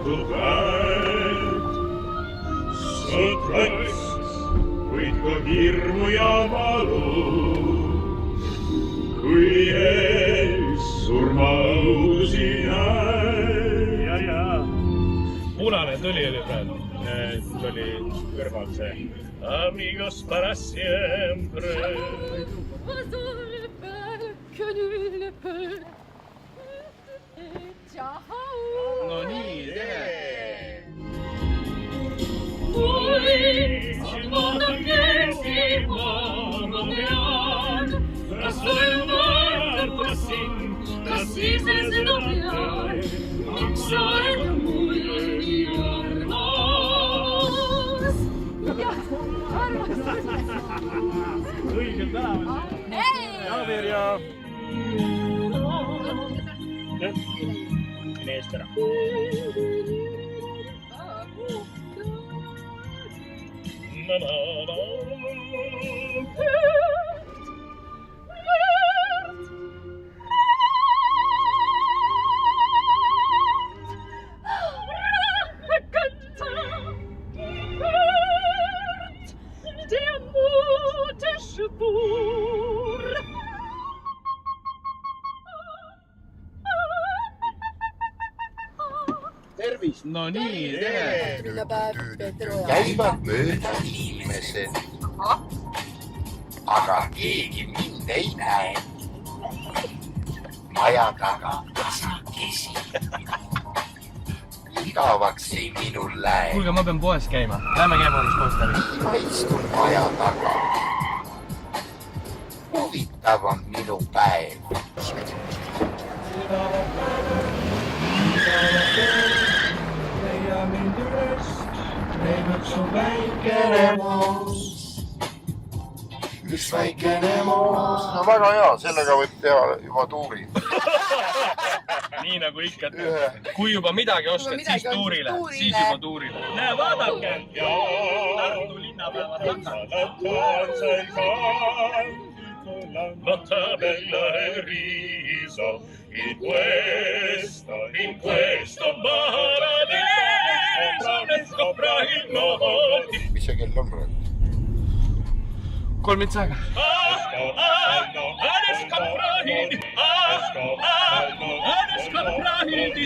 päev. Sõtraks, kuid ka hirmu ja valu. Kui ees surmausi näed. Punane tuli oli praegu. Tuli kõrval see. Amigos para siempre. No nii, õigel tänaval. Jaavir ja... Mine eest ära. Tervist! No nii, tere! Käivad mööda inimesed, aga keegi mind ei näe. Maja taga tasakesi. Igavaks ei minul lähe. Kuulge, ma pean poes käima. Lähme käima alles poes läbi. Ma istun maja taga. Huvitav on minu päev. Mind üles, leibub su väikene moos. Üks väikene moos. No väga hea, sellega võib teha juba tuuri. Nii nagu ikka. Kui juba midagi oskad, siis tuurile. Siis juba tuurile. Näe, vaadake! Tartu linnapäeva Notte bella e riso in questo paradiso ne scopra il nodo. Mis see kell on praegu? 3 aega. Adesso comprahidi. Adesso comprahidi.